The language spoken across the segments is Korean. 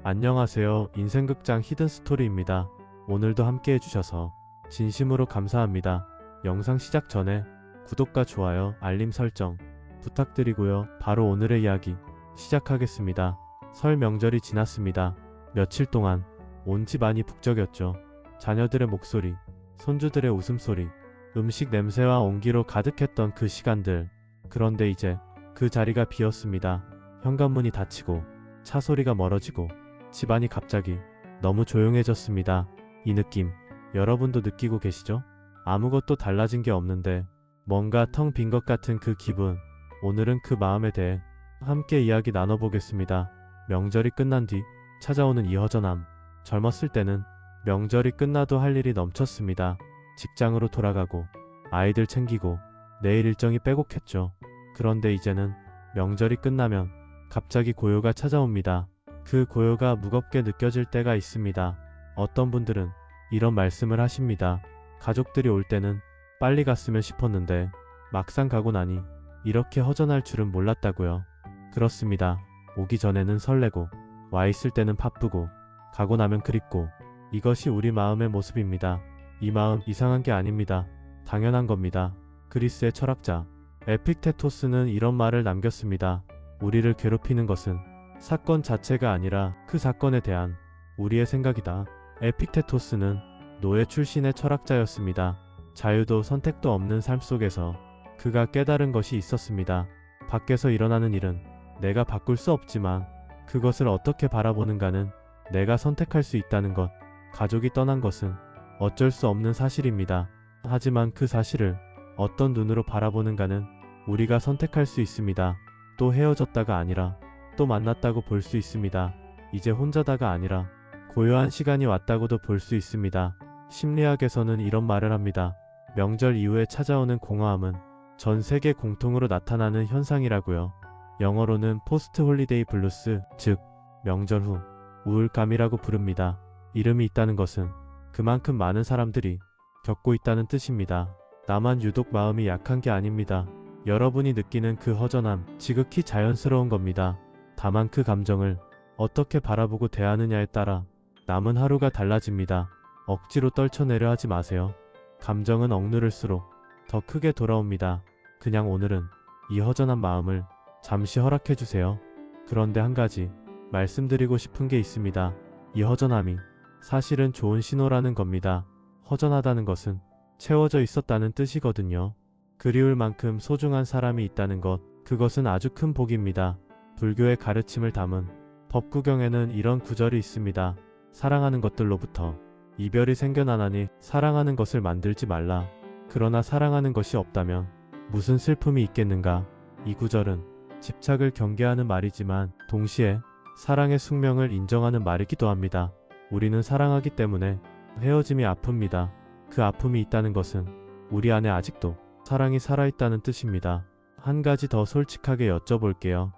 안녕하세요. 인생극장 히든스토리입니다. 오늘도 함께 해주셔서 진심으로 감사합니다. 영상 시작 전에 구독과 좋아요, 알림 설정 부탁드리고요. 바로 오늘의 이야기 시작하겠습니다. 설 명절이 지났습니다. 며칠 동안 온 집안이 북적였죠. 자녀들의 목소리, 손주들의 웃음소리, 음식 냄새와 온기로 가득했던 그 시간들. 그런데 이제 그 자리가 비었습니다. 현관문이 닫히고 차 소리가 멀어지고 집안이 갑자기 너무 조용해졌습니다. 이 느낌 여러분도 느끼고 계시죠? 아무것도 달라진 게 없는데 뭔가 텅 빈 것 같은 그 기분. 오늘은 그 마음에 대해 함께 이야기 나눠보겠습니다. 명절이 끝난 뒤 찾아오는 이 허전함. 젊었을 때는 명절이 끝나도 할 일이 넘쳤습니다. 직장으로 돌아가고 아이들 챙기고 내일 일정이 빼곡했죠. 그런데 이제는 명절이 끝나면 갑자기 고요가 찾아옵니다. 그 고요가 무겁게 느껴질 때가 있습니다. 어떤 분들은 이런 말씀을 하십니다. 가족들이 올 때는 빨리 갔으면 싶었는데 막상 가고 나니 이렇게 허전할 줄은 몰랐다고요. 그렇습니다. 오기 전에는 설레고 와 있을 때는 바쁘고 가고 나면 그립고, 이것이 우리 마음의 모습입니다. 이 마음 이상한 게 아닙니다. 당연한 겁니다. 그리스의 철학자 에픽테토스는 이런 말을 남겼습니다. 우리를 괴롭히는 것은 사건 자체가 아니라 그 사건에 대한 우리의 생각이다. 에픽테토스는 노예 출신의 철학자였습니다. 자유도 선택도 없는 삶 속에서 그가 깨달은 것이 있었습니다. 밖에서 일어나는 일은 내가 바꿀 수 없지만 그것을 어떻게 바라보는가는 내가 선택할 수 있다는 것. 가족이 떠난 것은 어쩔 수 없는 사실입니다. 하지만 그 사실을 어떤 눈으로 바라보는가는 우리가 선택할 수 있습니다. 또 헤어졌다가 아니라 또 만났다고 볼 수 있습니다. 이제 혼자다가 아니라 고요한 시간이 왔다고도 볼 수 있습니다. 심리학에서는 이런 말을 합니다. 명절 이후에 찾아오는 공허함은 전 세계 공통으로 나타나는 현상이라고요. 영어로는 포스트 홀리데이 블루스, 즉 명절 후 우울감이라고 부릅니다. 이름이 있다는 것은 그만큼 많은 사람들이 겪고 있다는 뜻입니다. 나만 유독 마음이 약한 게 아닙니다. 여러분이 느끼는 그 허전함 지극히 자연스러운 겁니다. 다만 그 감정을 어떻게 바라보고 대하느냐에 따라 남은 하루가 달라집니다. 억지로 떨쳐내려 하지 마세요. 감정은 억누를수록 더 크게 돌아옵니다. 그냥 오늘은 이 허전한 마음을 잠시 허락해주세요. 그런데 한 가지 말씀드리고 싶은 게 있습니다. 이 허전함이 사실은 좋은 신호라는 겁니다. 허전하다는 것은 채워져 있었다는 뜻이거든요. 그리울 만큼 소중한 사람이 있다는 것, 그것은 아주 큰 복입니다. 불교의 가르침을 담은 법구경에는 이런 구절이 있습니다. 사랑하는 것들로부터 이별이 생겨나나니 사랑하는 것을 만들지 말라. 그러나 사랑하는 것이 없다면 무슨 슬픔이 있겠는가. 이 구절은 집착을 경계하는 말이지만 동시에 사랑의 숙명을 인정하는 말이기도 합니다. 우리는 사랑하기 때문에 헤어짐이 아픕니다. 그 아픔이 있다는 것은 우리 안에 아직도 사랑이 살아있다는 뜻입니다. 한 가지 더 솔직하게 여쭤볼게요.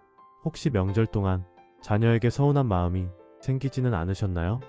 혹시 명절 동안 자녀에게 서운한 마음이 생기지는 않으셨나요?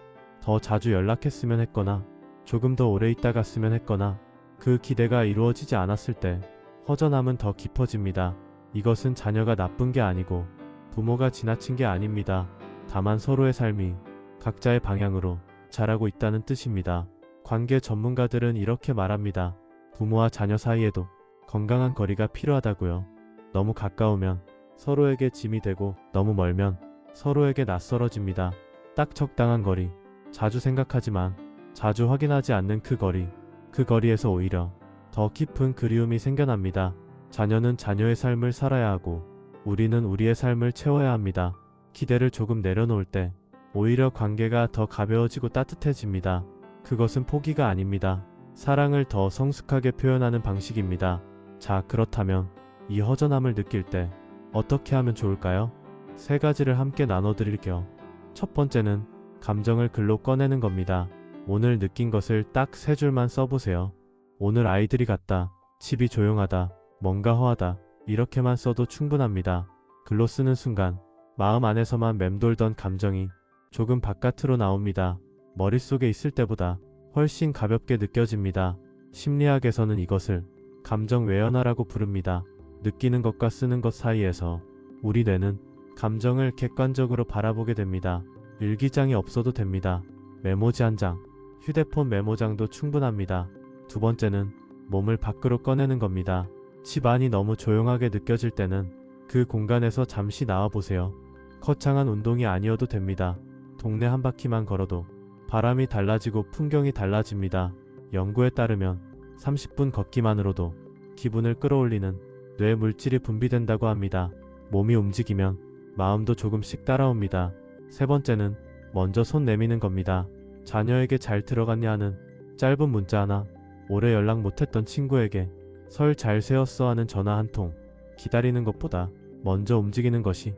더 자주 연락했으면 했거나 조금 더 오래 있다 갔으면 했거나 그 기대가 이루어지지 않았을 때 허전함은 더 깊어집니다. 이것은 자녀가 나쁜 게 아니고 부모가 지나친 게 아닙니다. 다만 서로의 삶이 각자의 방향으로 자라고 있다는 뜻입니다. 관계 전문가들은 이렇게 말합니다. 부모와 자녀 사이에도 건강한 거리가 필요하다고요. 너무 가까우면 서로에게 짐이 되고 너무 멀면 서로에게 낯설어집니다. 딱 적당한 거리. 자주 생각하지만 자주 확인하지 않는 그 거리. 그 거리에서 오히려 더 깊은 그리움이 생겨납니다. 자녀는 자녀의 삶을 살아야 하고 우리는 우리의 삶을 채워야 합니다. 기대를 조금 내려놓을 때 오히려 관계가 더 가벼워지고 따뜻해집니다. 그것은 포기가 아닙니다. 사랑을 더 성숙하게 표현하는 방식입니다. 자, 그렇다면 이 허전함을 느낄 때 어떻게 하면 좋을까요? 세 가지를 함께 나눠드릴게요. 첫 번째는 감정을 글로 꺼내는 겁니다. 오늘 느낀 것을 딱 세 줄만 써보세요. 오늘 아이들이 갔다, 집이 조용하다, 뭔가 허하다, 이렇게만 써도 충분합니다. 글로 쓰는 순간 마음 안에서만 맴돌던 감정이 조금 바깥으로 나옵니다. 머릿속에 있을 때보다 훨씬 가볍게 느껴집니다. 심리학에서는 이것을 감정 외연화라고 부릅니다. 느끼는 것과 쓰는 것 사이에서 우리 뇌는 감정을 객관적으로 바라보게 됩니다. 일기장이 없어도 됩니다. 메모지 한 장, 휴대폰 메모장도 충분합니다. 두 번째는 몸을 밖으로 꺼내는 겁니다. 집 안이 너무 조용하게 느껴질 때는 그 공간에서 잠시 나와 보세요. 거창한 운동이 아니어도 됩니다. 동네 한 바퀴만 걸어도 바람이 달라지고 풍경이 달라집니다. 연구에 따르면 30분 걷기만으로도 기분을 끌어올리는 뇌 물질이 분비된다고 합니다. 몸이 움직이면 마음도 조금씩 따라옵니다. 세 번째는 먼저 손 내미는 겁니다. 자녀에게 잘 들어갔냐 하는 짧은 문자 하나, 오래 연락 못했던 친구에게 설 잘 세웠어 하는 전화 한 통, 기다리는 것보다 먼저 움직이는 것이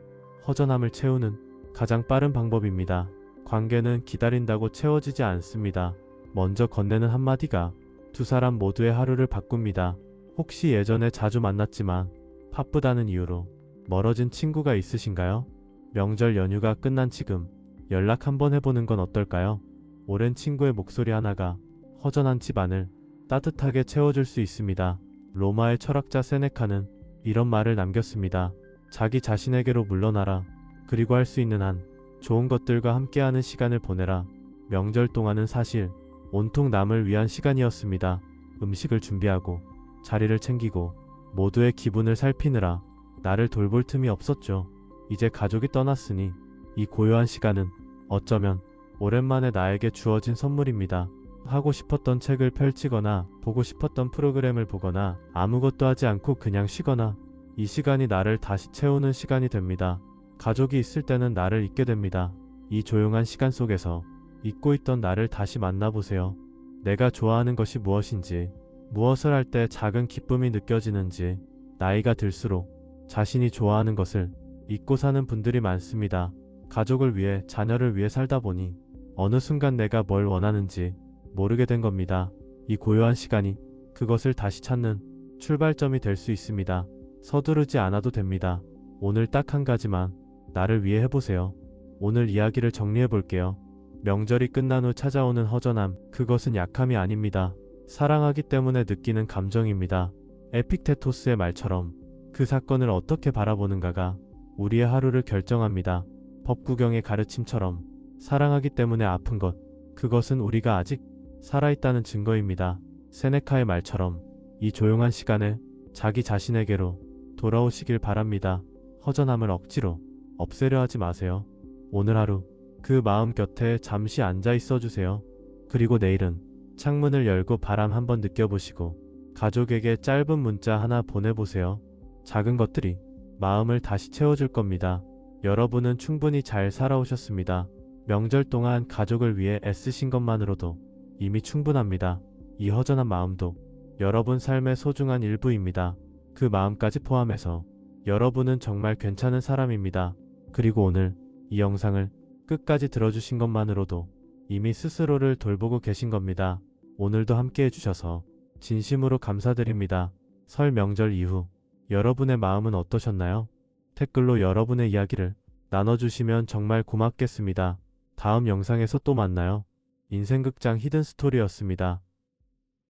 허전함을 채우는 가장 빠른 방법입니다. 관계는 기다린다고 채워지지 않습니다. 먼저 건네는 한마디가 두 사람 모두의 하루를 바꿉니다. 혹시 예전에 자주 만났지만 바쁘다는 이유로 멀어진 친구가 있으신가요? 명절 연휴가 끝난 지금 연락 한번 해보는 건 어떨까요? 오랜 친구의 목소리 하나가 허전한 집안을 따뜻하게 채워줄 수 있습니다. 로마의 철학자 세네카는 이런 말을 남겼습니다. 자기 자신에게로 물러나라. 그리고 할 수 있는 한 좋은 것들과 함께하는 시간을 보내라. 명절 동안은 사실 온통 남을 위한 시간이었습니다. 음식을 준비하고 자리를 챙기고 모두의 기분을 살피느라 나를 돌볼 틈이 없었죠. 이제 가족이 떠났으니 이 고요한 시간은 어쩌면 오랜만에 나에게 주어진 선물입니다. 하고 싶었던 책을 펼치거나 보고 싶었던 프로그램을 보거나 아무것도 하지 않고 그냥 쉬거나 이 시간이 나를 다시 채우는 시간이 됩니다. 가족이 있을 때는 나를 잊게 됩니다. 이 조용한 시간 속에서 잊고 있던 나를 다시 만나보세요. 내가 좋아하는 것이 무엇인지, 무엇을 할 때 작은 기쁨이 느껴지는지. 나이가 들수록 자신이 좋아하는 것을 잊고 사는 분들이 많습니다. 가족을 위해, 자녀를 위해 살다 보니 어느 순간 내가 뭘 원하는지 모르게 된 겁니다. 이 고요한 시간이 그것을 다시 찾는 출발점이 될 수 있습니다. 서두르지 않아도 됩니다. 오늘 딱 한 가지만 나를 위해 해보세요. 오늘 이야기를 정리해 볼게요. 명절이 끝난 후 찾아오는 허전함, 그것은 약함이 아닙니다. 사랑하기 때문에 느끼는 감정입니다. 에픽테토스의 말처럼 그 사건을 어떻게 바라보는가가 우리의 하루를 결정합니다. 법구경의 가르침처럼 사랑하기 때문에 아픈 것, 그것은 우리가 아직 살아있다는 증거입니다. 세네카의 말처럼 이 조용한 시간에 자기 자신에게로 돌아오시길 바랍니다. 허전함을 억지로 없애려 하지 마세요. 오늘 하루 그 마음 곁에 잠시 앉아 있어 주세요. 그리고 내일은 창문을 열고 바람 한번 느껴보시고 가족에게 짧은 문자 하나 보내보세요. 작은 것들이 마음을 다시 채워줄 겁니다. 여러분은 충분히 잘 살아오셨습니다. 명절 동안 가족을 위해 애쓰신 것만으로도 이미 충분합니다. 이 허전한 마음도 여러분 삶의 소중한 일부입니다. 그 마음까지 포함해서 여러분은 정말 괜찮은 사람입니다. 그리고 오늘 이 영상을 끝까지 들어주신 것만으로도 이미 스스로를 돌보고 계신 겁니다. 오늘도 함께 해주셔서 진심으로 감사드립니다. 설 명절 이후 여러분의 마음은 어떠셨나요? 댓글로 여러분의 이야기를 나눠주시면 정말 고맙겠습니다. 다음 영상에서 또 만나요. 인생극장 히든스토리였습니다.